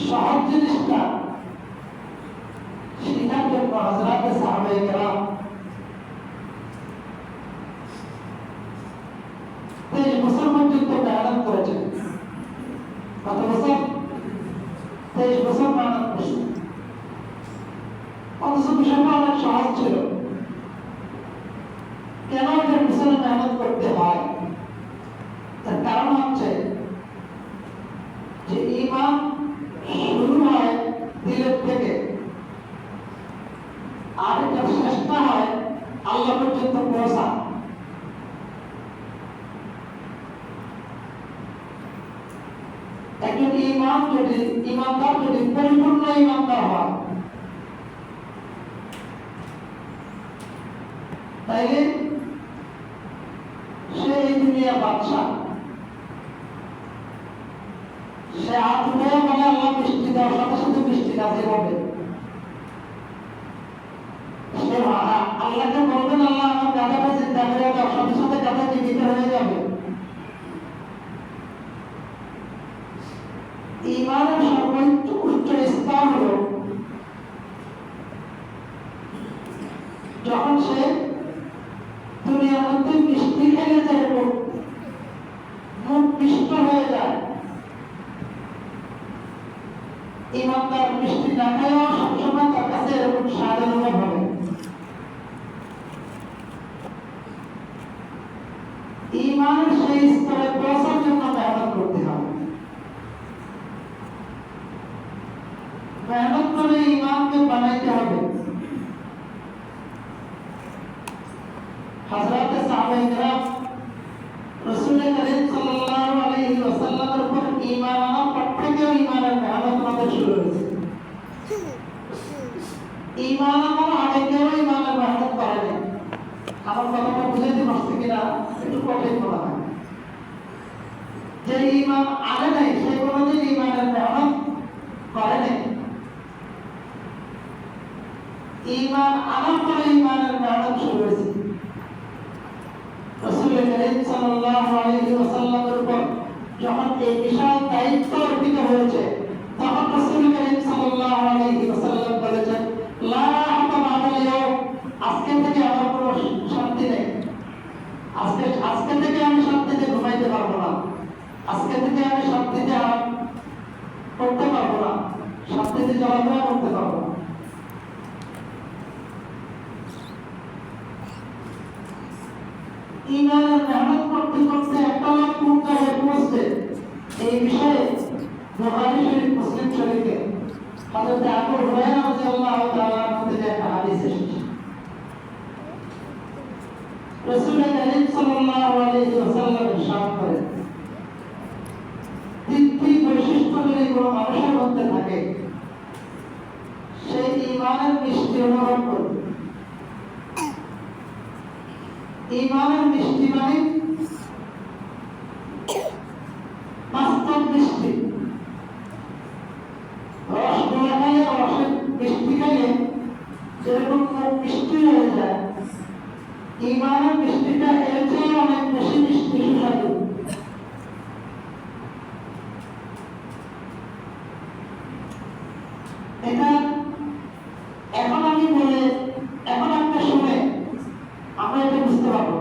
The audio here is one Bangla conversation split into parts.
সহজ জিনিসটা শিখার জন্য হযরতে সাহাবায়ে কেরাম 23 বছর পর্যন্ত মেহনত করেছেন। কত বছর? 23 বছর মেহনত করেছেন। অথচ বিষয়টা অনেক সহজ ছিল। কেন এটার পিছনে মেহনত করতে হয়? তার কারণ হচ্ছে যে ঈমান শুরু হয় দিলের থেকে, আর এটা চেষ্টা হয় আল্লাহ পর্যন্ত পৌঁছা। একজন ইমানদার যদি পরিপূর্ণ ইমানদার হয়, তাইলে সে এই দুনিয়ার বাদশাহ। সে হাত উঠে বলে আল্লাহ বৃষ্টি দেওয়ার সাথে সাথে বৃষ্টি নাজিল হবে। সে আল্লাহকে বলবেন আল্লাহ আমার গাধাটা চিন্তা করে দেওয়ার সাথে সাথে গাধা জীবিত হয়ে যাবে। ঈমানের সর্বোচ্চ স্তর হলো যখন সে দুনিয়ার মধ্যে মিষ্টি খেলে যায়, মুখ মিষ্ট হয়ে যায়। ইমানদার মিষ্টি না খায়ও সবসময় তার কাছে এরকম স্বাদ অনুভব হবে। ঈমানের সেই স্তরে পৌঁছার জন্য মেহনত করতে হবে। মেহনত করে ঈমানকে বানাইতে হবে। হযরতে সাহাবায়ে কেরাম রাসূল করিম সাল্লাল্লাহু আলাইহি ওয়াসাল্লামের উপর ঈমান আনার পর থেকে ঈমানের মেহনত আমাদের শুরু হয়েছে। ঈমান আনার আগে কেউ ঈমানের মেহনত করে না। আমার কথাটা বুঝাইতে পারছি কিনা একটু কঠিন মনে হয়। যে ঈমান আনে নাই সে কোনোদিন ঈমানের মেহনত করে নাই। ঈমান আনার পরে ঈমানের মেহনত শুরু হয়েছে। রাসূল করিম সাল্লাল্লাহু আলাইহি ওয়াসাল্লামের উপর যখন এই বিশাল দায়িত্ব অর্পিত হয়েছে, তখন রাসূল করিম সাল্লাল্লাহু আলাইহি ওয়াসাল্লাম বলেছেন, লা হাতা বাদাল ইয়াউম, আজকে থেকে আমার কোনো শান্তি নেই। আজকে থেকে আমি শান্তিতে ঘুমাইতে পারবো না। আজকে থেকে আমি শান্তিতে আরাম করতে পারবো না। শান্তিতে চলাফেরা করতে পারবো না। ঈমানের মেহনত করতে করতে একটা লোক কোন জায়গায় পৌঁছছে, এই বিষয়ে বুখারী শরীফ, মুসলিম শরীফে হযরত আবু হুরায়রা রাদিয়াল্লাহু তাআলা থেকে একটা হাদিস এসেছে। রাসূল করিম সাল্লাল্লাহু আলাইহি ওয়াসাল্লাম ইরশাদ করেন, তিনটি বৈশিষ্ট্য যদি কোনো মানুষের মধ্যে থাকে, সে ঈমানের মিষ্টি অনুভব করবে। ঈমানের মিষ্টি মানে বাস্তব মিষ্টি। রসগোল্লা খাইয়ে রসের মিষ্টি খাইয়ে যেরকম মিষ্টি হয়ে যায়, ঈমানের মিষ্টিটা এর চেয়ে অনেক বেশি মিষ্টি সুস্বাদু। এটা এখন আমি বলে, এখন আপনি শুনে আমরা এটা বুঝতে পারবো।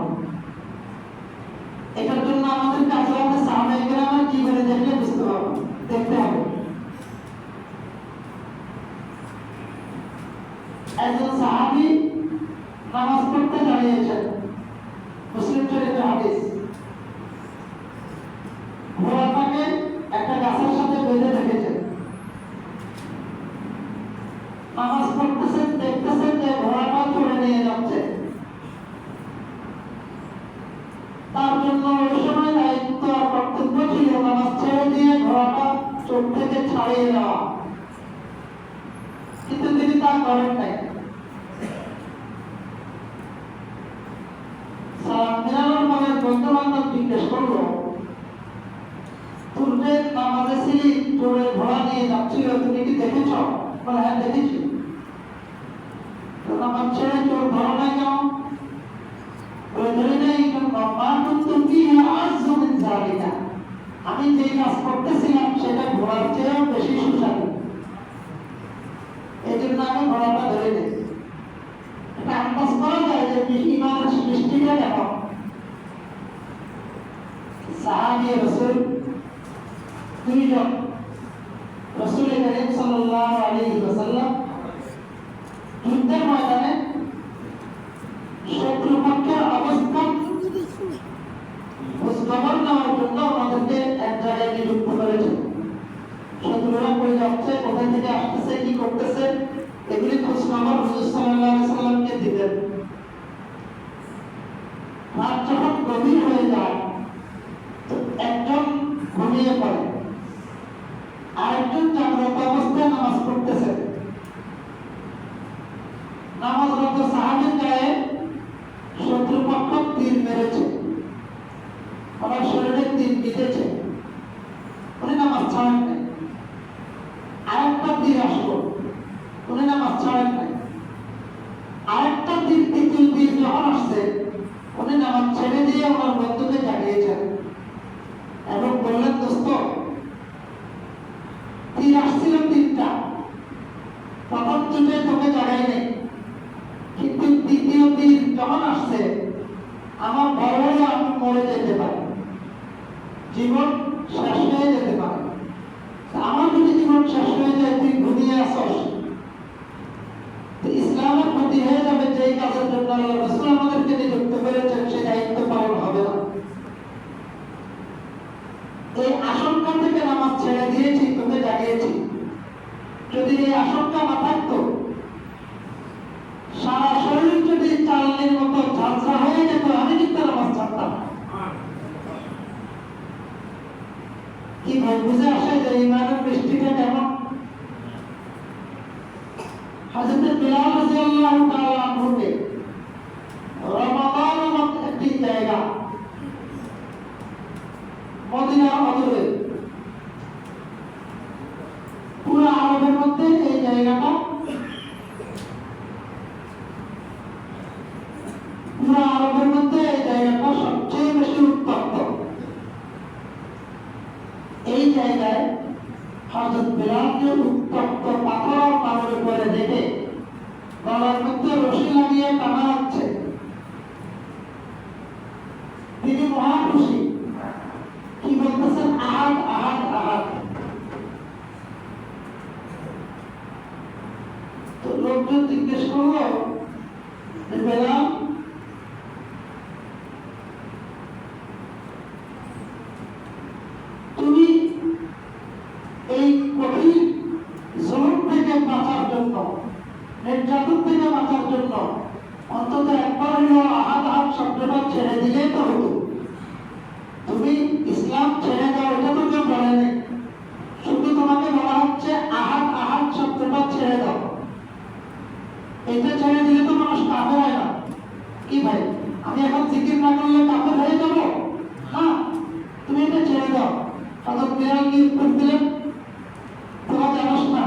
এটার জন্য আমাদের কাছে আমাদের সাহাবায়ে কেরামের জীবনে দেখলে বুঝতে পারবো, দেখতে হবে। একজন সাহাবী নামাজ পড়তে দাঁড়িয়েছেন, মুসলিম শরীফের হাদিস। ঘোড়াটাকে একটা গাছের সাথে বেঁধে রেখেছেন। নামাজ পড়তেছেন, দেখতেছেন যে ঘোড়াটা চলে নিয়ে যাচ্ছে। তার জন্য ওই সময় দায়িত্ব আর কর্তব্য ছিল নামাজ ছেড়ে দিয়ে ঘোড়াটা চোখ থেকে ছাড়িয়ে দেওয়া, কিন্তু তিনি তা করেন নাই। সালাম ফেরানোর পরে বন্ধু বান্ধব জিজ্ঞেস করলো, পূর্বে নামাজে ছিলি, চোরে ঘোড়া নিয়ে যাচ্ছিল, তুমি কি দেখেছ? বলে হ্যাঁ দেখেছি। নামাজ ছেড়ে চোর ধরো নাই কেন? আমি যে কাজ করতেছিলাম সেটা ঘোড়ার চেয়েও বেশি সুস্বাদু। এই জন্য আমি ঘোড়াটা ধরে নেই। এটা আন্দাজ করা যায় যে ইমানের সৃষ্টিটা কেমন। সাহাবী রাসূল দুইজন, রাসূল করিম সাল্লাল্লাহু আলাইহি ওয়াসাল্লাম যুদ্ধের ময়দানে শত্রুপক্ষের অবস্থান খোঁজখবর নেওয়ার জন্য আমাদেরকে এক জায়গায় নিযুক্ত করেছে। শত্রুরা কই যাচ্ছে, কোথায় থেকে আসতেছে, কি করতেছে, এগুলি খোঁজখবর হুজুর সাল্লাল্লাহু আলাইহি ওয়াসাল্লামকে দিতেন। রাত যখন গভীর হয়ে যায় তো একজন ঘুমিয়ে পড়ে, আরেকজন জাগ্রত অবস্থায় নামাজ পড়তেছে। নামাজরত সাহাবীর গায়ে শত্রুপক্ষ তীর মেরেছে, আমার শরীরে তীর বিঁধেছে, উনি নামাজ ছাড়েন নাই। আরেকটা তীর আসলো, উনি নামাজ ছাড়েন নাই। আরেকটা তীর, তৃতীয় তীর যখন আসছে, উনি নামাজ ছেড়ে দিয়ে ওনার বন্ধুকে জাগিয়েছেন এবং বললেন, দোস্ত, তীর আসছিল তিনটা, প্রথম দুটোই তোকে জাগাই নেই, কিন্তু তৃতীয় তীর যখন আসছে আমার ভয় হলো আমি মরে যেতে পারি, জীবন শেষ হয়ে যেতে পারে। আমার যদি জীবন শেষ হয়ে যায়, তুই ঘুমিয়ে আসস, ইসলামের ক্ষতি হয়ে যাবে। যেই কাজের জন্য আল্লাহ রাসূল আমাদেরকে নিযুক্ত করেছেন সেই দায়িত্ব পালন হবে না। এই আশঙ্কা থেকে নামাজ ছেড়ে দিয়েছি, তোকে জাগিয়েছি। যদি এই আশঙ্কা না থাকতো, সারা শরীর যদি চালনির মতো ঝাঁঝরা হয়ে যেত, আমি কিন্তু নামাজ ছাড়তাম। কি ভাই বুঝে আসে যে ইমানের বৃষ্টিটা কেমন? হযরত বিলাল রাদিয়াল্লাহু তাআলা আনহুকে রমাদান নামক একটি জায়গা মদিনার অদূরে, পুরো আরবের মধ্যে এই জায়গাটা, পুরো আরবের মধ্যে এই জায়গাটা সবচেয়ে বেশি উত্তপ্ত। এই জায়গায় হযরত বিলালকে উত্তপ্ত পাথর পাথর উপরে দেখে গলার মধ্যে রশি লাগিয়ে টানা হচ্ছে। তিনি মহা খুশি, কি বলতেছেন, আহাদ আহাদ আহাদ। তো লোকজন জিজ্ঞেস করলো, বিলাল, তুমি এই কঠিন জুলুম থেকে বাঁচার জন্য, নির্যাতন থেকে বাঁচার জন্য অন্তত একবার হলো আহাদ আহাদ শব্দটা ছেড়ে দিলেই তো হতো। তুমি ইসলাম ছেড়ে দাও, এটা তো কেউ বলেনি, শুধু তোমাকে বলা হচ্ছে আহাদ আহাদ শব্দটা ছেড়ে দাও। এটা ছেড়ে দিলে তো মানুষ কাফের হয় না। কি ভাই, আমি এখন জিকির না করলে কাফের হয়ে যাবো? না, তুমি এটা ছেড়ে দাও। হযরত বিলাল কি উত্তর দিলেন, তোরা জানোস না,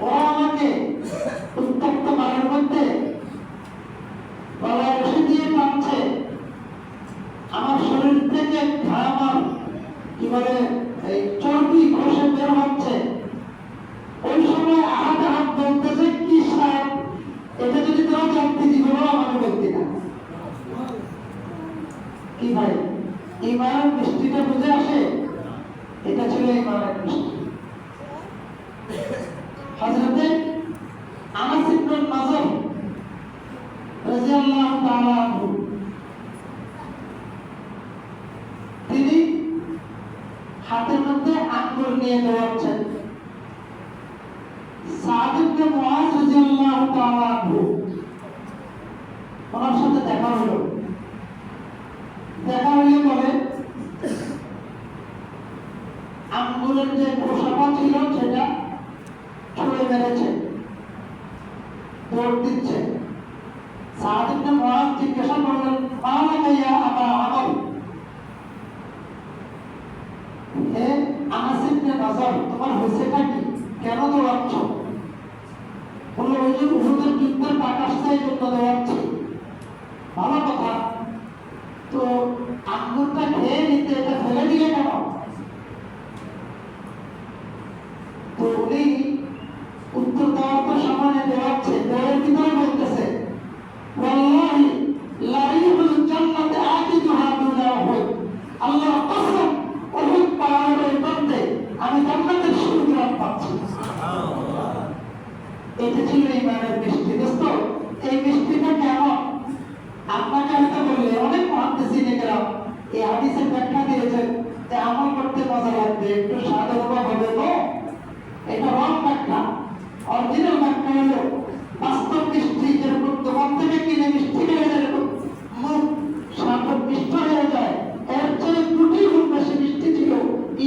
ওরা আমাকে উত্তপ্ত বাড়ির মধ্যে গলায় রশি দিয়ে টানছে, আমার শরীর থেকে ঘাম আর কি বলে এই চর্বি খসে বের হচ্ছে। ওই সময় আহাদ আহাদ বলতেছে, কি সাহেব, এটা যদি তোরা জানতে, জীবনেও আমাকে বলতি না। কি ভাই, ইমানের বৃষ্টিটা বুঝে আসে? এটা ছিল ইমানের বৃষ্টি। হযরত আনাস ইবনে নাযর রাদিয়াল্লাহু তাআলা আনহু, তিনি হাতের মধ্যে আঙ্গুর নিয়ে দৌড়াচ্ছেন। সাদ ইবনে মুআজ রাদিয়াল্লাহু তাআলা আনহু, ওনার সাথে দেখা হলো। দেখা হলে বলে, আঙ্গুরের যে খোসাটা ছিল সেটা ছুঁড়ে মেরেছে, দৌড় দিচ্ছে। সাদ ইবনে মুআজ জিজ্ঞাসা করলেন, মা লাকা ইয়া আবা আমর, হে আনাস ইবনে নাযর, তোমার হয়েছেটা কি, কেন দৌড়াচ্ছ? বললো, ওই যে উহুদের যুদ্ধের ডাক আসছে, এই জন্য দৌড়াচ্ছি। ভালো কথা, তো আঙ্গুরটা খেয়ে নিতে এটা ফেলে দিলে কেন? তো উনি উত্তর দেওয়ার তো দৌড়াচ্ছে, দৌড়ের ভিতরে বলতেছে ওয়াল্লাহি লারিহুল জান্নাতে আকিদুহা দুনা উহুদ, আল্লাহর কসম উহুদ পাহাড়ের মধ্যে আমি জান্নাতের সুগ্রাণ পাচ্ছি। এটা ছিল ঈমানের মিষ্টি। দোস্ত, এই মিষ্টিটা কেমন? আপনাকে হয়তো বললে অনেক মুহাদ্দিসিন কেরাম এই হাদিসের ব্যাখ্যা দিয়েছেন যে আমল করতে মজা লাগবে, একটু স্বাদ অনুভব হবে। তো এটা রং ব্যাখ্যা। অরিজিনাল ব্যাখ্যা হলো বাস্তব মিষ্টি যেরকম দোকান থেকে কিনে মিষ্টি খেলে যেরকম মুখ স্বাদ মিষ্ট হয়ে যায়, এর চেয়ে 2 গুণ বেশি মিষ্টি ছিল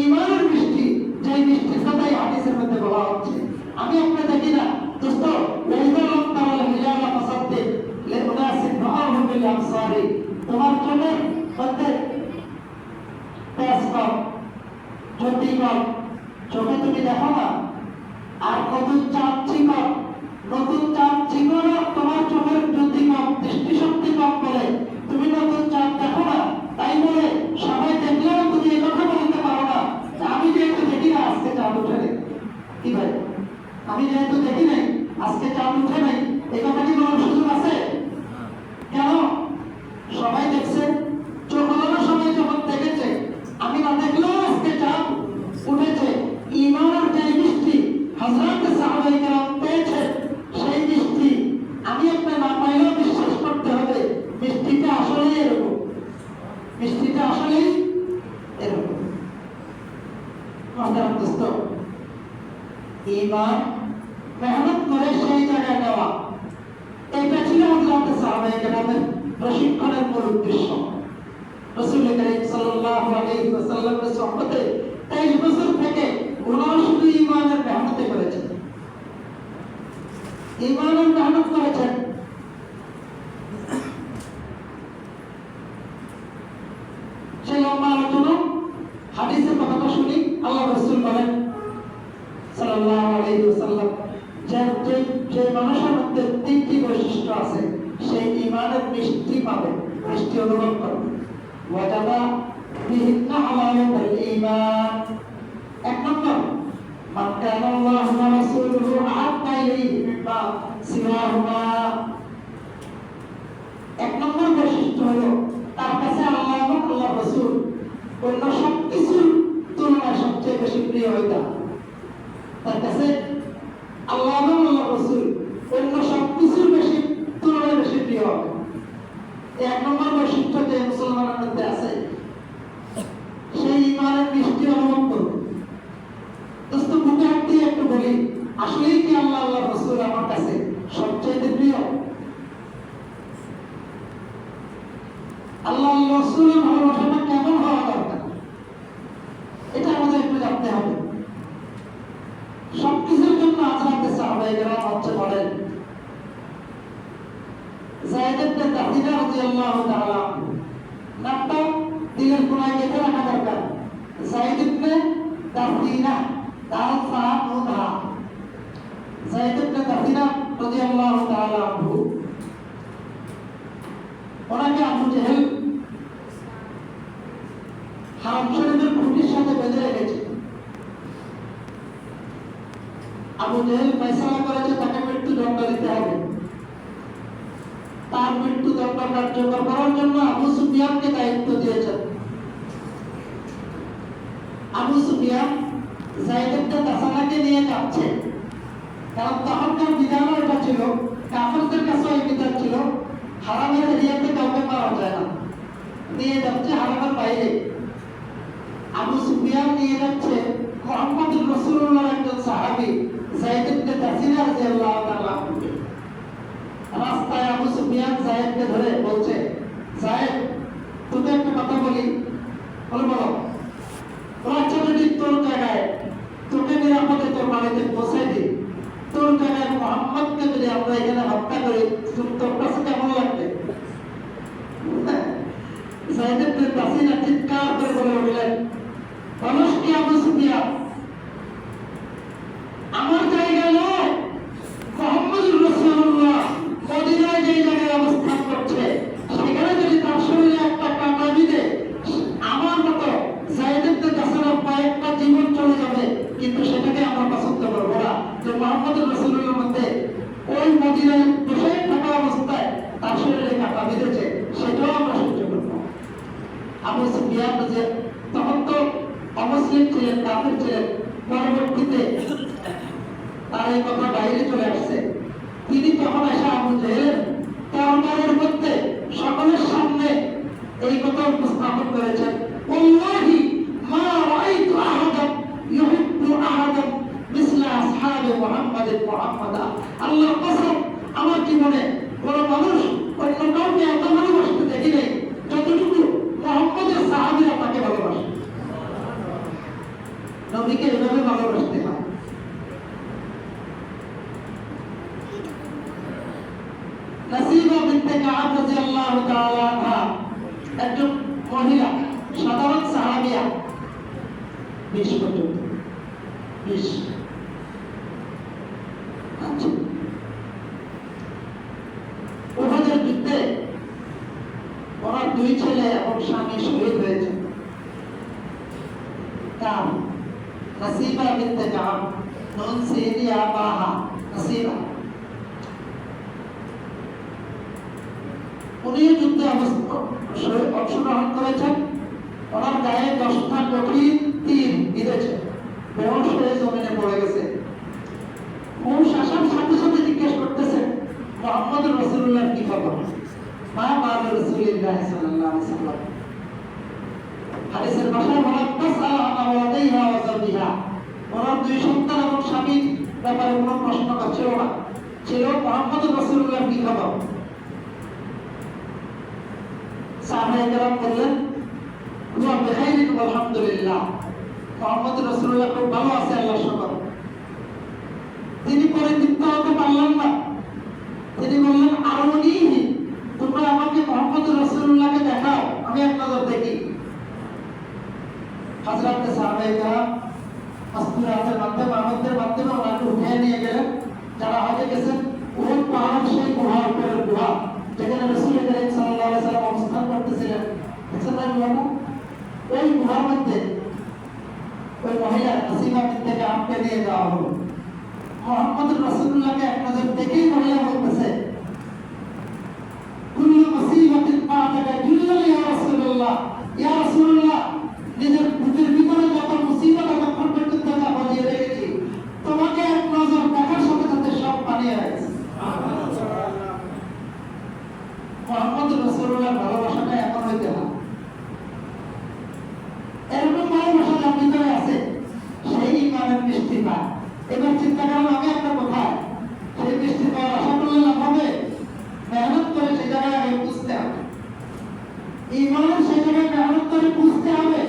ঈমানের মিষ্টি, যে মিষ্টির কথাই হাদিসের মধ্যে বলা হচ্ছে। আমি আপনি দেখি না দোস্ত, লাইজালাম তাআলা হিলালা ফাসাদ্দিক লিউনাসিন রাআহু বিল আবসারি, তোমার চোখের মধ্যে তেজ কম, জ্যোতি কম, চোখে তুমি দেখো না, আর নতুন চাঁদ চিকন, নতুন চাঁদ চিকন, তোমার চোখের জ্যোতি কম, দৃষ্টিশক্তি কম বলে তুমি নতুন চাঁদ দেখো না। তাই বলে সবাই দেখলেও তুমি এই কথা বলতে পারো না আমি যেহেতু দেখি না আজকে চাঁদ উঠে নেই। কি ভাই, আমি যেহেতু দেখি নাই আজকে চাঁদ উঠে নাই, এই কথা কি বলার সুযোগ আছে? কেন? সবাই দেখছে, চোখ হলানো সবাই যখন দেখেছে, আমি না দেখলেও আজকে চাঁদ উঠেছে। ঈমানের যে মিষ্টি হযরত সাহাবায়ে কেরাম পেয়েছে, সেই মিষ্টি আমি আপনি না পাইলেও বিশ্বাস করতে হবে মিষ্টিটা আসলেই এরকম, মিষ্টিটা আসলেই এরকম। আমার দোস্ত, ঈমান মেহনত করে সেই জায়গায় নেওয়া, এটা ছিল হযরত সাহাবায়ে কেরামের প্রশিক্ষণের মূল উদ্দেশ্য। রাসূল করিম সাল্লাল্লাহু আলাইহি ওয়াসাল্লামের সুহবতে 23 বছর থেকে ওনারা শুধু ঈমানের মেহনতে করেছেন, ঈমানের মেহনত করেছেন। সেই লম্বা আলোচনা হাদিসের কথাটা শুনি। আল্লাহ রাসূল বলেন সাল্লাল্লাহু আলাইহি ওয়াসাল্লাম, যে মানুষের মধ্যে 3টি বৈশিষ্ট্য আছে সেই ঈমানের মিষ্টি পাবে, মিষ্টি অনুভব করবে। ওয়াজাদা বিহিন্না আলামাতুল ঈমান। 1 নম্বর, মান কানা আল্লাহু ওয়া রাসূলুহু আহাব্বা ইলাইহি মিম্মা সিওয়াহুমা। 1 নম্বর বৈশিষ্ট্য হলো তার কাছে আল্লাহ এবং আল্লাহর রাসূল অন্য সব কিছুর তুলনায় সবচেয়ে বেশি প্রিয় হইতা। তার কাছে আল্লাহ এবং আল্লাহর রাসূল অন্য সব কিছুর বেশি তুলনায় বেশি প্রিয় হবে। 1 নম্বর বৈশিষ্ট্য যে মুসলমানের মধ্যে আছে, সেই ঈমানের মিষ্টি অনুভব করবে। দোস্ত, বুকে হাত দিয়ে একটু বলি, আসলেই কি আল্লাহ আল্লাহর রাসূল আমার কাছে সবচেয়ে প্রিয়? আল্লাহ আল্লাহর রাসূলের ভালোবাসাটা কেমন হওয়া দরকার, এটা আমাদের একটু জানতে হবে। সবকিছুর জন্য হযরত সাহাবায়ে কেরাম হচ্ছে বলেন যায়েদ ইবনে তাহিনা রাদিয়াল্লাহু তাআলা, নামটা দিলের কোনায় লিখে রাখা দরকার। যায়েদ ইবনে তাহিনা, দাল ফা নুন হা, যায়েদ ইবনে তাহিনা রাদিয়াল্লাহু তাআলা আনহু, ওনাকে আবু জেহেল হারাম শরীফের খুঁটির সাথে বেঁধে রেখেছে। আবু জেহেল ফয়সালা করেছে তাকে মৃত্যুদণ্ড দিতে হবে। তার মৃত্যুদণ্ড কার্যকর করার জন্য আবু সুফিয়ানকে দায়িত্ব দিয়েছেন। আবু সুফিয়ান যায়েদ ইবনে তাসানাকে নিয়ে যাচ্ছে, কারণ তখনকার বিধান এটা ছিল, কাফেরদের কাছে এই বিধান ছিল হারামের এরিয়াতে কাউকে পাওয়া যায় না, নিয়ে যাচ্ছে হারামের বাইরে। আবু সুফিয়ান নিয়ে যাচ্ছে মুহাম্মদুর রাসূলুল্লাহর একজন সাহাবী যায়েদ ইবনে তাসিনা রাদিয়াল্লাহু তাআলা। রাস্তায় আবু সুফিয়ান যায়েদকে ধরে বলছে, যায়েদ, তোকে একটা কথা বলি। বলো। আচ্ছা, যদি তোর জায়গায় তোকে নিরাপদে তোর বাড়িতে পৌঁছে দিই, তোর জায়গায় মুহাম্মদকে যদি আমরা এখানে হত্যা করি, তোর কাছে কেমন লাগবে? যায়েদ ইবনে তাসিনা চিৎকার করে বলে উঠলেন, মানুষ কি আবু সুফিয়ান, আমার জায়গায় নয়, মুহাম্মদুর রাসূলুল্লাহ মদিনায় যে জায়গায় অবস্থান করছে সেখানে যদি তার শরীরে একটা কাঁটা বিঁধে আমার মতো যায়েদ ইবনে তাসিনার কয়েকটা জীবন চলে যাবে, কিন্তু সেটাকে আমরা পছন্দ করবো না যে মুহাম্মদুর রাসূলুল্লাহর মধ্যে ওই মদিনায় বসে থাকা অবস্থায় তার শরীরে কাঁটা বেঁধেছে, সেটাও আমরা সহ্য করব। আবু সুফিয়ান যে তখন তো অমুসলিম ছিলেন, কাফির ছিলেন, পরবর্তীতে তার এই কথা বাইরে চলে আসছে। তিনি তখন এসে আবু জেহেলের তরবারের মধ্যে সকলের সামনে এই কথা উপস্থাপন করেছেন, ওয়াল্লাহি মা রাআইতু আহাদান ইউহিব্বু আহাদান মিসলা আসহাবে মুহাম্মাদিন মুহাম্মাদা। আল্লাহর কসম, আমার জীবনে কোনো মানুষ অন্য কাউকে এত ভালোবাসতে দেখি নাই যতটুকু মুহাম্মাদের সাহাবীরা তাকে ভালোবাসে। নবীকে এভাবে ভালোবাসতে হয়। নাসিবা বিনতে কাব রাদিয়াল্লাহু তাআলা আনহা একজন মহিলা, সাধারণ সাহাবিয়া, 20 পর্যন্ত 20। আচ্ছা, উহুদের যুদ্ধে ওনার 2 ছেলে এবং স্বামী শহীদ হয়েছে। কাব, নাসিবা বিনতে কাব, নুন সিরিয়া বাহা নাসিবা। উনিও যুদ্ধে অংশগ্রহণ করেছেন। ওনার গায়ে 10টা কঠিন তীর বিঁধেছে, বেহুশ হয়ে জমিনে পড়ে গেছে। হুঁশ আসার সাথে সাথে জিজ্ঞেস করতেছেন, মুহাম্মদ রাসূলুল্লাহ কি খবর? মা বাল রাসূলুল্লাহ সাল্লাল্লাহু আলাইহি ওয়াসাল্লাম। হাদিসের ভাষায় বলা তাসআলা আনা ওয়ালাইহা ওয়া যাওজিহা। ওনার 2 সন্তান এবং স্বামীর ব্যাপারে কোনো প্রশ্ন ছিল না, ছিল মুহাম্মদ রাসূলুল্লাহ কি খবর। সাহাবায়ে কেরাম বললেন, হুয়া বিখাইরিন ওয়া আলহামদুলিল্লাহ, মুহাম্মদ রাসূলুল্লাহ খুব ভালো আছে, আল্লাহর শুকর। তিনি পরে তৃপ্ত হতে পারলেন না। তিনি বললেন, আরুনিহি, তোমরা আমাকে মুহাম্মদ রাসূলুল্লাহকে দেখাও, আমি এক নজর দেখি। হযরত সাহাবায়ে কেরাম মাসতুরাতের মাধ্যমে, আমাদের মাধ্যমে ওনাকে উঠিয়ে নিয়ে গেলেন। যারা হজে গেছেন, উহুদ পাহাড় সেই গুহার উপরের গুহা, যেখানে রাসূল করিম সাল্লাল্লাহু আলাইহি ওয়াসাল্লাম অবস্থান করতেছিলেন। দেখছেন না গুহাটা? ওই গুহার মধ্যে ওই মহিলা নাসিবা বিনতে কাবকে নিয়ে যাওয়া হলো। মুহাম্মদ রাসূলুল্লাহকে এক নজর দেখেই মহিলা বলতেছে, কুল্লু মুসিবাতিন ফাতাকা জুল্লাল ইয়া রাসূলুল্লাহ, ইয়া রাসূলুল্লাহ, নিজের বুকের ভিতরে যত মুসিবত এতক্ষণ পর্যন্ত যা বাজিয়ে রেখেছি, তোমাকে এক নজর দেখার সাথে সাথে সব পালিয়ে গেছে। মুহাম্মদ রাসূলুল্লাহর ভালোবাসাটা এমন হইতে হয়। এরকম ভালোবাসা যার ভিতরে আছে, সেই ইমানের মিষ্টি পায়। এবার চিন্তা করেন, আমি একটা কোথায় সেই মিষ্টি পাওয়ার আশা করলে লাভ হবে? মেহনত করে সেই জায়গায় আগে বুঝতে হবে। ইমানের সেই জায়গায় মেহনত করে বুঝতে হবে।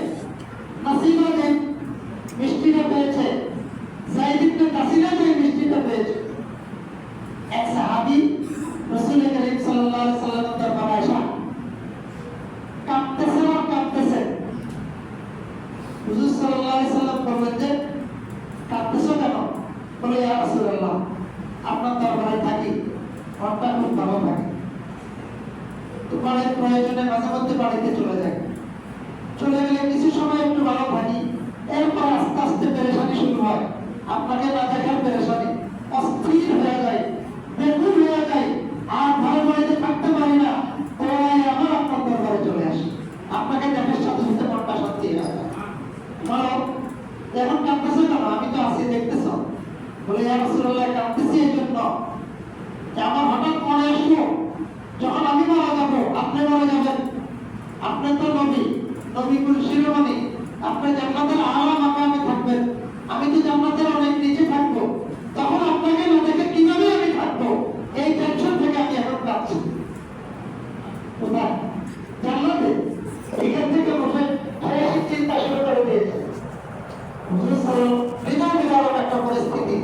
নাসিবা যে মিষ্টিটা পেয়েছে, যায়েদ ইবনে কাসিরা যে মিষ্টিটা পেয়েছে। এক সাহাবী রাসূল করিম সাল্লাল্লাহু আলাইহি ওয়াসাল্লামের দরবারে আসা কাঁদতেছেন আর কাঁদতেছেন। হুজুর সাল্লাল্লাহু আলাইহি ওয়াসাল্লাম বললেন যে, কাঁদতেছো কেন? বলে, ইয়া রাসূলুল্লাহ, আপনার দরবারে থাকি, মনটা খুব ভালো থাকে। তোমার এই প্রয়োজনে মাঝে মধ্যে বাড়িতে চলে যাই, চলে গেলে কিছু সময় একটু ভালো থাকি, এরপর আস্তে আস্তে পেরেশানি শুরু হয়। আপনাকে না দেখার পেরেশানি, অস্থির হয়ে যায়, বেকুল হয়ে যায়, আর ভালো বাড়িতে থাকতে পারি না। তাই আমার আপনার দরবারে চলে আসি, আপনাকে দেখার সাথে সাথে মনটা শান্তি হয়ে যায়। বলো, এখন কাঁদতেছো কেন? আমি তো আছি, দেখতেছ। বলে, ইয়া রাসূলুল্লাহ, কাঁদতেছি এই জন্য যে আমার হঠাৎ মনে আসলো, যখন আমি মারা যাবো, আপনি মারা যাবেন। আপনি তো নবী, নবীকুল শিরোমণি, আপনি জান্নাতের আলা মাকামে থাকবেন, আমি তো জান্নাতের অনেক নিচে থাকবো। তখন আপনাকে না দেখে কিভাবে আমি থাকবো? এই টেনশন থেকে আমি এখন কাঁদছি। কোথায়? জান্নাতে। এইখান থেকে বসে সেই চিন্তা শুরু করে দিয়েছে। বিদারক একটা পরিস্থিতি,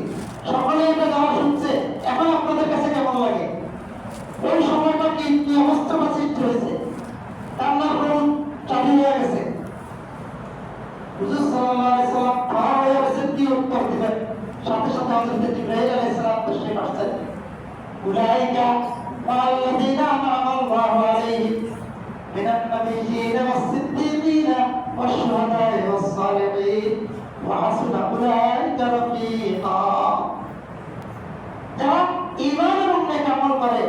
সকলে এটা যাওয়া শুনছে। এখন আপনাদের কাছে কেমন লাগে? ওই সময়টা কি অবস্থাটা সৃষ্টি হয়েছে? কান্নার করুন চালু হয়ে গেছে। হুজুর সাল্লাল্লাহু আলাইহি ওয়াসাল্লাম খাওয়া হয়ে গেছে, কি উত্তর দিবেন? সাথে সাথে হযরত জিবরাইল আলাইহিস সালাম তশরীফ আসছেন। উলাইকা ওয়াল্লাযীনা আনআমা আল্লাহু আলাইহিম মিনান নাবিয়্যিনা ওয়াস-সিদ্দীকিনা ওয়াশ-শুহাদা'i ওয়াস-সালিহিন ওয়া হাসুনা উলাইকা রাফীকা। যারা ঈমান করে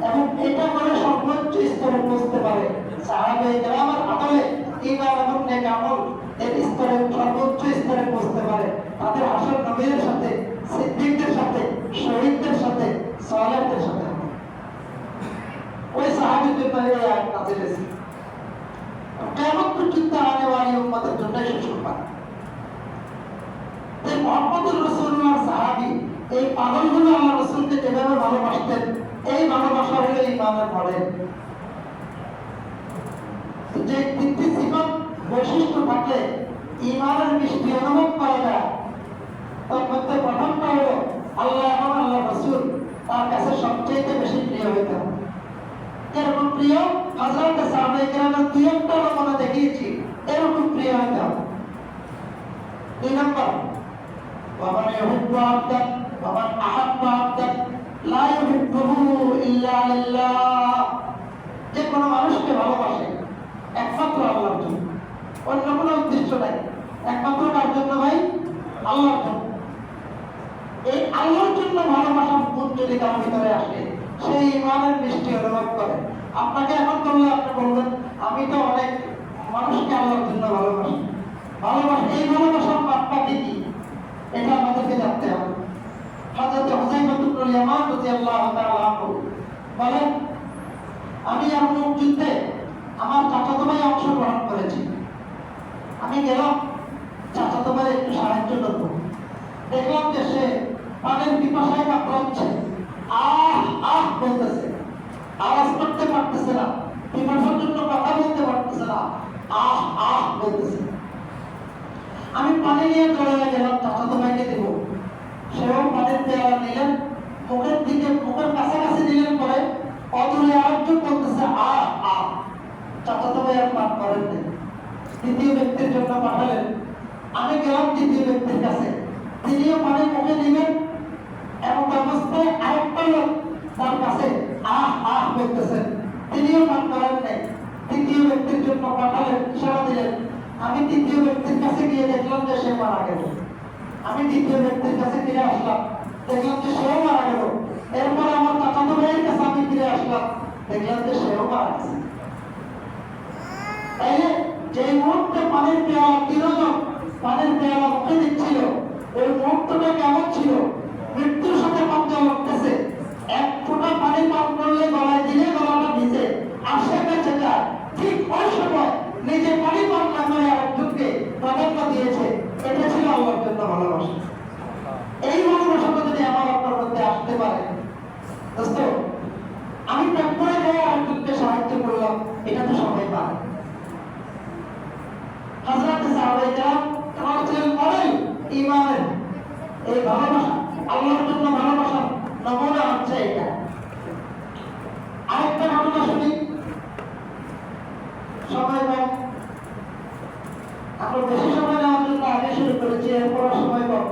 এবং এটা করে সর্বোচ্চ স্তরে পৌঁছতে পারে। সাহাবায়ে কেরামের আমলে ঈমান এবং নেক আমল এর স্তরে সর্বোচ্চ স্তরে পৌঁছতে পারে। তাদের হাসর নবীদের সাথে, সিদ্দিকদের সাথে, শহীদদের সাথে, সালেহদের সাথে। ওই সাহাবীদের জন্য এই আয়াত নাযিল হয়েছে। কিয়ামত পর্যন্ত আনে ওয়ালি উম্মতের জন্য সুসংবাদ। এই মুহাম্মদুর রাসূলুল্লাহ সাহাবী এই পাগলগুলো আল্লাহ রাসূলকে যেভাবে ভালোবাসতেন, এই ভালোবাসা হলো ঈমানের মডেল। যে তিনটি সিফাত বৈশিষ্ট্য থাকলে ঈমানের মিষ্টি অনুভব করা যায়, তার মধ্যে প্রথমটা হলো আল্লাহ এবং আল্লাহ রাসূল তার কাছে সবচেয়ে বেশি প্রিয় হইতে হবে। এরকম প্রিয় হযরত সাহাবায়ে কেরামের দুই একটা নমুনা দেখিয়েছি, এরকম প্রিয় হইতে হবে। 2 নম্বর, ومن يحب عبدا ومن أحب عبدا لا يحبه إلا لله। যে কোনো মানুষকে ভালোবাসে একমাত্র আল্লাহর জন্য, অন্য কোনো উদ্দেশ্য নাই। একমাত্র কার জন্য ভাই? আল্লাহর জন্য। এই আল্লাহর জন্য ভালোবাসার গুণ যদি কারোর ভিতরে আসে, সেই ঈমানের মিষ্টি অনুভব করে। আপনাকে এখন বললে আপনি বলবেন আমি তো অনেক মানুষকে আল্লাহর জন্য ভালোবাসি। এই ভালোবাসার মাপকাঠি কি, এটা আমাদেরকে জানতে হবে। হযরত হুযায়ফা ইবনে ইয়ামান রাদিয়াল্লাহু তাআলা আনহু বলেন, আমি ইয়ারমুক যুদ্ধে আমার চাচাতো ভাই অংশগ্রহণ করেছি। আমি গেলাম চাচাতো ভাই একটু সাহায্য করবো। দেখলাম যে সে পানির পিপাসায় কাতরাচ্ছে, আহ আহ বলতেছে, আওয়াজ করতে পারতেছে না, পিপাসার জন্য কথা বলতে পারতেছে না, আহ আহ বলতেছে। আমি পানি নিয়ে দৌড়ে গেলাম চাচাতো ভাইকে দেব। সেও পানির পেয়ালা নিলেন, মুখের কাছাকাছি নিলেন, পরে অদূরে আরেকজন বলতেছে আহ আহ। চাচাতো ভাই আর পান করেন নাই, দ্বিতীয় ব্যক্তির জন্য পাঠালেন। আমি গেলাম দ্বিতীয় ব্যক্তির কাছে, তিনিও পানি মুখে নিলেন এবং অবস্থায় আরেকটা লোক তার কাছে আহ আহ বলতেছেন, তিনিও পান করেন নাই। তৃতীয় ব্যক্তির জন্য পাঠালেন, ইশারা দিলেন। আমি তৃতীয় ব্যক্তির কাছে গিয়ে দেখলাম যে সে মারা গেল। আমি দ্বিতীয় ব্যক্তির কাছে ফিরে আসলাম, দেখলাম যে সেও মারা গেল। এরপর আমার চাচাতো ভাইয়ের কাছে আমি ফিরে আসলাম, দেখলাম যে সেও মারা গেছে। তাইলে যে মুহূর্তে পানির পেয়ালা তিনজন পানির পেয়ালা মুখে দিচ্ছিল, ওই মুহূর্তটা কেমন ছিল? মৃত্যুর সাথে পাঞ্জা লড়তেছে। এক ফোঁটা পানি পান করলে গলায় দিলে গলাটা ভিজে আর সে বেঁচে যায়। ঠিক ওই সময় নিজে পানি পান না করে আরেকজনকে প্রাধান্য দিয়েছে। এটা ছিল আল্লাহর জন্য ভালোবাসা। এই ভালোবাসাটা যদি আমার আপনার মধ্যে আসতে পারে, দোস্ত, আমি প্রাণ গিয়ে আরেকজনকে সাহায্য করলাম, এটা তো সবাই পারে। হযরত সাহাবায়ে কেরাম তারা ছিলেন মডেল ঈমানের। এই ভালোবাসা, আল্লাহর জন্য ভালোবাসা নমুনা হচ্ছে এটা। আরেকটা ঘটনা শুনি, সময় কম, আমরা বেশি সময় নেওয়ার জন্য আগে শুরু করেছি, এরপর সময় কম।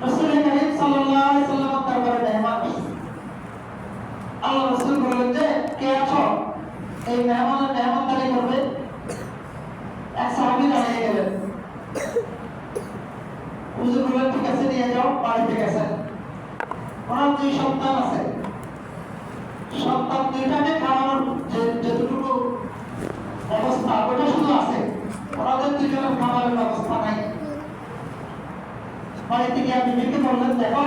রাসূল কারীম সাল্লাল্লাহু আলাইহি ওয়াসাল্লাম দরবারে মেহমান আসছে। আল্লাহ রাসূল বললেন যে কে আছো, এই মেহমানের মেহমানদারি করবে। এক সাহাবী দাঁড়িয়ে গেলেন। হুজুর বললেন ঠিক আছে, নিয়ে যাও, বাড়িতে গেছেন। ওনার 2 সন্তান আছে। সন্তান 2টাকে খাওয়ানোর যেটুকু ব্যবস্থা ওটা শুধু আছে, ওনাদের 2জনের খাবারের ব্যবস্থা নাই। বাড়িতে গিয়ে বিবিকে বললেন, দেখো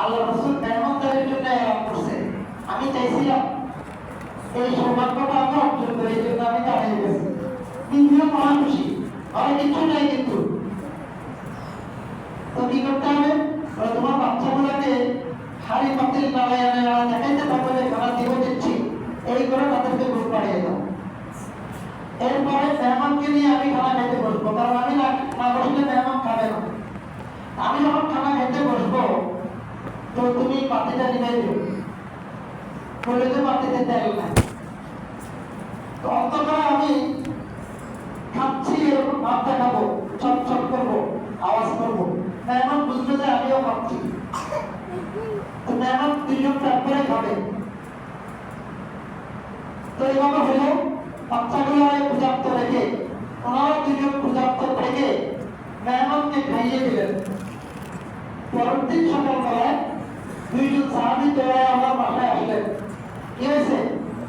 আল্লাহ রাসূল মেহমানদারির জন্য এলান করছে, আমি চাইছিলাম এই সৌভাগ্যটা আমি অর্জন করি, এই জন্য আমি দাঁড়িয়ে গেছি। বিবিও মহা খুশি, আর কিছু নাই। কিন্তু তো কি করতে হবে? তোমার বাচ্চাগুলোকে হাড়ি পাতিল নাড়ায় দেখাইতে থাকবে যে খানা দিব দিচ্ছি, এই করে তাদেরকে ঘুম পাড়িয়ে দাও। এরপরে মেহমানকে নিয়ে আমি খানা খেতে বসবো, কারণ আমি না বসলে মেহমান খাবে না। আমি যখন খানা খেতে বসবো, তো তুমি পাতিটা নিয়ে দিও, বলে যে পাতিতে তেল নাই। তো অন্তত আমি খাচ্ছি এরকম ভাব দেখাবো, চটচট করবো, আওয়াজ করবো, মেহমান বুঝবে যে আমিও খাচ্ছি। তো মেহমান 2জন ট্যাপ করে খাবে। তো এইভাবে হলো বাচ্চাগুলো পূজার্থ রেখে, ওনারা 2জন পূজার্থ থেকে মেহমানকে খাইয়ে দিলেন। পরের দিন সকালবেলায় দুইজন সাহাবী দৌড়ায় আমার বাসায় আসলেন। কি হয়েছে?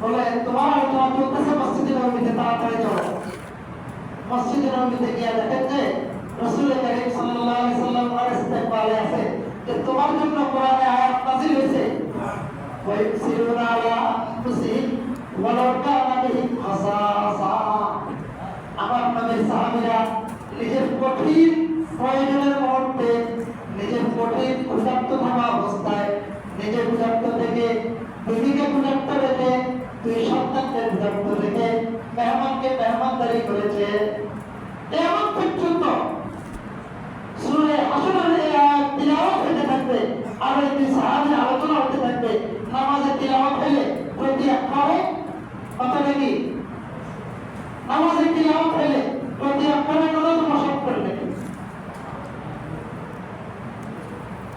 বলে তোমার আলোচনা চলতেছে মসজিদে নববীতে, তাড়াতাড়ি চলো। মসজিদে নববীতে গিয়ে দেখেন যে রাসূল করিম সাল্লাল্লাহু আলাইহি ওয়াসাল্লাম ইস্তেকবালে আছে, যে তোমার জন্য কোরআনে আয়াত নাযিল হয়েছে, ওয়া ইউসিরুনা আলা আনফুসিহিম ওয়ালাউ কানা বিহিম খাসাসা। আমার নবীর সাহাবীরা নিজের কঠিন প্রয়োজনের মুহূর্তে, নিজের কঠিন ক্ষুধার্ত থাকা অবস্থায়, নিজের ক্ষুধার্ত থেকে বিবিকে ক্ষুধার্ত রেখে, দুই সন্তানকে ক্ষুধার্ত রেখে মেহমানকে মেহমানদারি করেছে। এমন পর্যন্ত সূরা হাশরের এই আয়াত তিলাওয়াত হতে থাকবে আর এই দুই সাহাবীর আলোচনা হতে থাকবে। নামাজে তিলাওয়াত হলে প্রতি অক্ষরে কত নাকি? নামাজে তিলাওয়াত হলে প্রতি অক্ষরে ন্যূনতম 70 নাকি?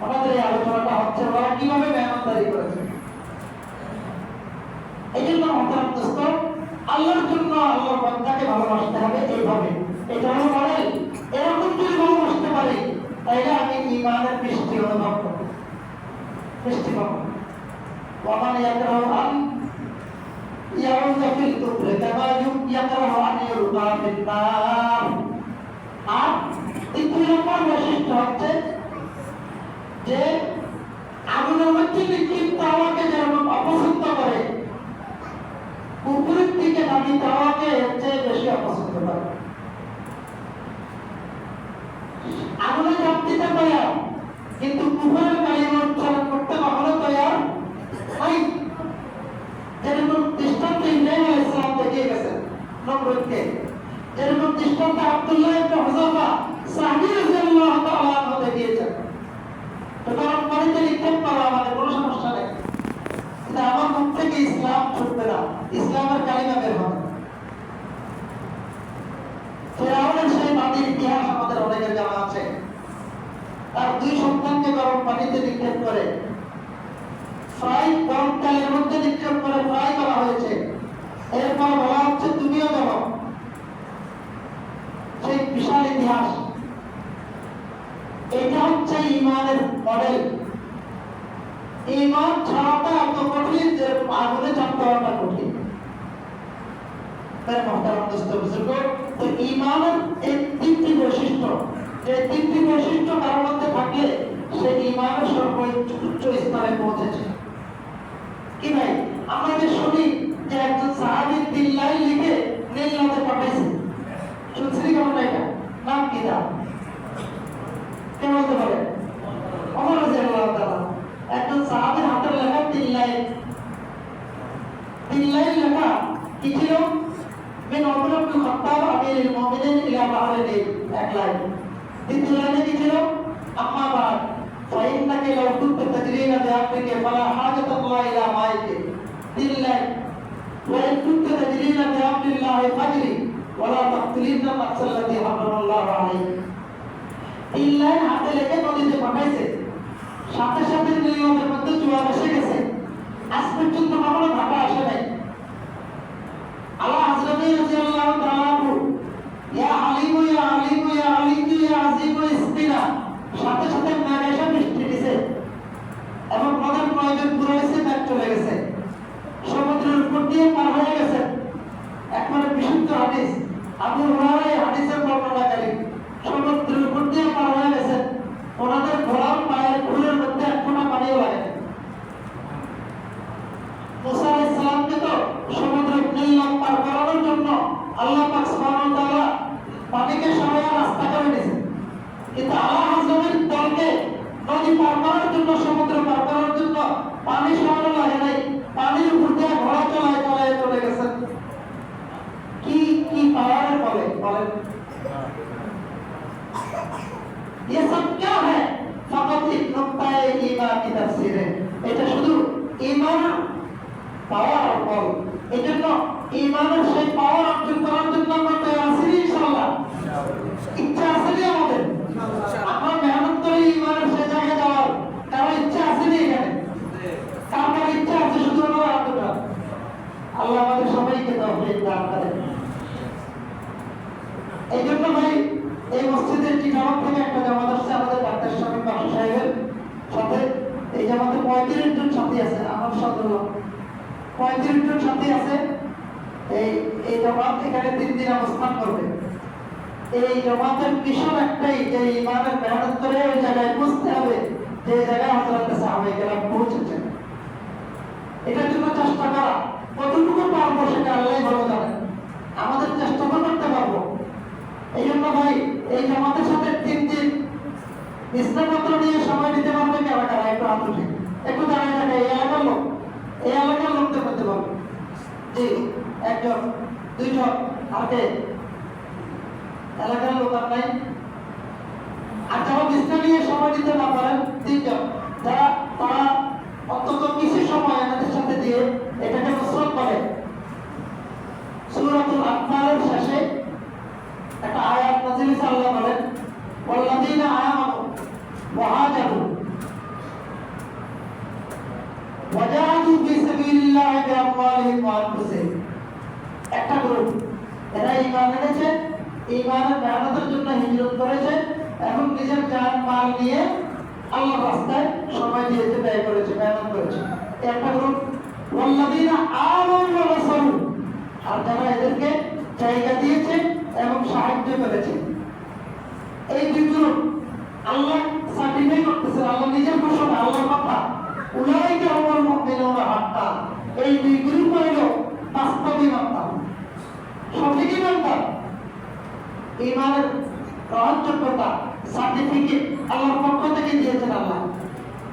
আমাদের এই আলোচনাটা হচ্ছে ওরা কিভাবে মেহমানদারি করেছে। এই জন্য মহতারাম দোস্ত, আল্লাহর জন্য আল্লাহর বান্দাকে ভালোবাসতে হবে এইভাবে। এটা হলো মডেল। এরকম যদি ভালোবাসতে পারি তাইলে আমি ঈমানের বৃষ্টি অনুভব করব, বৃষ্টি পাবো। ওয়ামান ইয়াকরাহু আন ইয়াউযা ফিল কুফরি কামা ইয়াকরাহু আন ইউলকা ফিন নার। আর দ্বিতীয় নম্বর বৈশিষ্ট্য হচ্ছে যে আগুনের মধ্যে নিক্ষিপ্ত হওয়াকে যেরকম অপছন্দ করে, উপরের দিকে নামিয়ে দেওয়াকে এর চেয়ে বেশি অপছন্দ করে। আগুনে ঝাঁপ দিতে তৈরি, কিন্তু উপরের বায়ু উচ্চারণ করতে কখনো তৈরি নাই। যেরকম দৃষ্টান্ত ইব্রাহিম আলাইহিস সালাম দেখিয়ে গেছেন নমরুদকে, যেরকম দৃষ্টান্ত আব্দুল্লাহ ইবনে হুযাফা সাহাবী রাদিয়াল্লাহু তাআলা আনহু দেখিয়েছেন। সুতরাং পানিতে নিক্ষেপ করা আমাদের কোনো সমস্যা নেই, কিন্তু আমার মুখ থেকে ইসলাম ছুটবে না, ইসলামের কালিমা বের হবে। ফিরআউনের সেই বাতিল ইতিহাস আমাদের অনেকের জানা আছে। তার দুই সন্তানকে গরম পানিতে নিক্ষেপ করে, ফ্রাই গরম তেলের মধ্যে নিক্ষেপ করে ফ্রাই করা হয়েছে। এরপর বলা হচ্ছে তুমিও যাও। সেই বিশাল ইতিহাস, এটা হচ্ছে ঈমানের মডেল। ঈমান ছাড়াটা এত কঠিন যে আগুনে ঝাঁপ দেওয়াটা কঠিন। তাই মহতারাম দোস্ত বুজুর্গ, তো ঈমানের এই তিনটি বৈশিষ্ট্য, যে তিনটি বৈশিষ্ট্য কারোর মধ্যে থাকলে সে ঈমানের সর্বোচ্চ স্তরে পৌঁছেছে। কি ভাই, আমরা যে শুনি যে একজন সাহাবী 3 লাইন লিখে নীল নদে পাঠাইছে, শুনছি কেমন? এটা নাম কি? তার কে বলতে পারে? ওমর রাদিয়াল্লাহু তাআলা। একজন সাহাবীর হাতের লেখা 3 লাইন, 3 লাইন লেখা কি ছিল? মিন ওমর ইবনে খাত্তাব আমিরুল মুমিনিন ইলা বাহরিন, 1 লাইন। দ্বিতীয় লাইনে কি ছিল? আম্মা বাদ ফাইন্নাকা লাউ কুনতা তাজরিনা বিআমরিকা ফালা হাজাতাল্লাহ ইলা মাইকে, 3 লাইন। ওয়া ইন কুনতা তাজরিনা বিআমরিল্লাহি ফাজরি ওয়ালা তাকতুলিনা নাফসাল্লাতী হারামাল্লাহু আলাইহি। 3 লাইন হাতে লিখে নদীতে পাঠাইছে, সাথে সাথে নদীর মধ্যে জোয়ার এসে গেছে। আজ পর্যন্ত কখনো ভাটা আসে নাই। আল্লাহ হযরত রাদিয়াল্লাহু তাআলা ইয়া আলিমু ইয়া আলিমু ইয়া আলিমু ইয়া আজিমু ইসতিনা, সাথে সাথে মেঘ এসে বৃষ্টি দিছে এবং নদের প্রয়োজন পুরো হয়েছে, মেঘ চলে গেছে, সমুদ্রের উপর দিয়ে পার হয়ে গেছে। একবারে বিশুদ্ধ হাদিস, আবু হুরায়রা এই হাদিসের বর্ণনাকারী। সমুদ্রের উপর দিয়ে পার হয়ে গেছে, ওনাদের ঘোড়ার পায়ের খুরের মধ্যে এক ফোঁটা পানিও লাগে। মুসা আলাইহিস সালামকে তো সমুদ্রের নীল পার করানোর জন্য আল্লাহ পাক সুবহানাহু ওয়া তাআলা পানিকে সরাইয়া রাস্তা করে দিয়েছেন, কিন্তু আল্লাহ হযরতের দলকে নদী পার করার জন্য, সমুদ্র পার করার জন্য পানি সরানো লাগে নাই। পানির উপর দিয়ে ঘোড়া চলে গেছে। কি কি পাওয়ারের বলে বলেন? ये सब क्या है? फकत एक नुक्ताए ईमान की तफसीर है। এটা শুধু ঈমানের পাওয়ার আর বল। এজন্য ঈমানের সেই পাওয়ার অর্জন করার জন্য আমরা তৈরি আছি ইনশাআল্লাহ। ইচ্ছা আছে কি আমাদের? আমরা মেহনত করে ঈমানের সেই জায়গায় যাওয়ার কারো ইচ্ছা আছে না এখানে? কার ইচ্ছা আছে? শুধু আমরা আত্মটা। আল্লাহ আমাদের সবাইকে তৌফিক দান করেন। এই জন্য ভাই এই মসজিদে টিকানক থেকে একটা জামাত আসছে আমাদের ডাক্তার শামীম বাদশা সাহেবের সাথে। এই জামাতে 35 জন সাথী আছে, আমার সদর 35 জন সাথী আছে। এই জামাত এখানে 3 দিন অবস্থান করবে। এই জামাতের মিশন একটাই যে ইমানের মেহনত করে ওই জায়গায় পৌঁছতে হবে যে জায়গায় হযরত সাহাবায়ে কেরাম পৌঁছেছেন। এটার জন্য চেষ্টা করা, কতটুকু পারবো সেটা আল্লাহই ভালো জানেন। আমাদের চেষ্টা তো করতে পারবো। এই জন্য ভাই এই জামাতের সাথে 3 দিন ইসলামপত্র নিয়ে সময় দিতে পারবে কারা কারা? একটু হাত উঠে, একটু দাঁড়িয়ে থাকে। এই এলাকার লোকদের করতে পারবে। জি, 1 জন 2 জন হাতে এলাকার লোক আর নাই। আর যারা ইসলাম নিয়ে সময় দিতে না পারেন 3 জন, যারা তারা অন্তত কিছু সময় আমাদের সাথে দিয়ে এটাকে নসরত করে। সূরাতুল আনফালের শেষে একটা আয়াত নাযিল হয়েছে, আল্লাহ বলেন ওয়াল্লাযীনা আমানু ওয়া হাজারু ওয়া জাহাদু ফি সাবিলিল্লাহি বিআমওয়ালিহিম ওয়া আনফুসিহিম। একটা গ্রুপ, এরা ঈমান এনেছে, ঈমানের মেহনতের জন্য হিজরত করেছে এবং নিজের জান মাল নিয়ে আল্লাহর রাস্তায় সময় দিয়েছে, ব্যয় করেছে, মেহনত করেছে। একটা গ্রুপ। ওয়াল্লাযীনা আমানু ওয়া নাসারু, আর যারা এদেরকে জায়গা দিয়েছে এবং সাহায্য করেছে। এই দুই গ্রুপ আল্লাহ সার্টিফাই করতেছে, আল্লাহ নিজের ঘোষণা, আল্লাহর কথা। উলাইকা হুমুল মুমিনুনা হাক্কান, এই দুই গ্রুপ হইল বাস্তব ঈমানদার, সঠিক ঈমানদার। ঈমানের গ্রহণযোগ্যতা সার্টিফিকেট আল্লাহর পক্ষ থেকে দিয়েছেন আল্লাহ।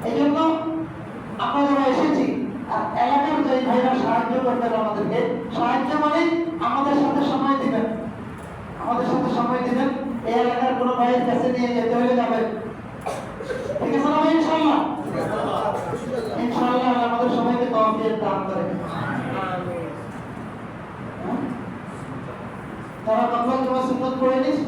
এই জন্য আমরা যারা এসেছি আর এলাকার যে ভাইরা সাহায্য করবেন আমাদেরকে, সাহায্য মানে আমাদের সাথে সময় দিবেন, আমাদের সাথে সময় দিবেন। এই এলাকার কোনো ভাইয়ের কাছে নিয়ে যেতে হলে যাবেন, ঠিক আছে না ভাই? ইনশাআল্লাহ ইনশাআল্লাহ আমাদের সবাইকে তৌফিক দান করেন। তারা বাংলা জমা সুন্নাত পড়ে নিস।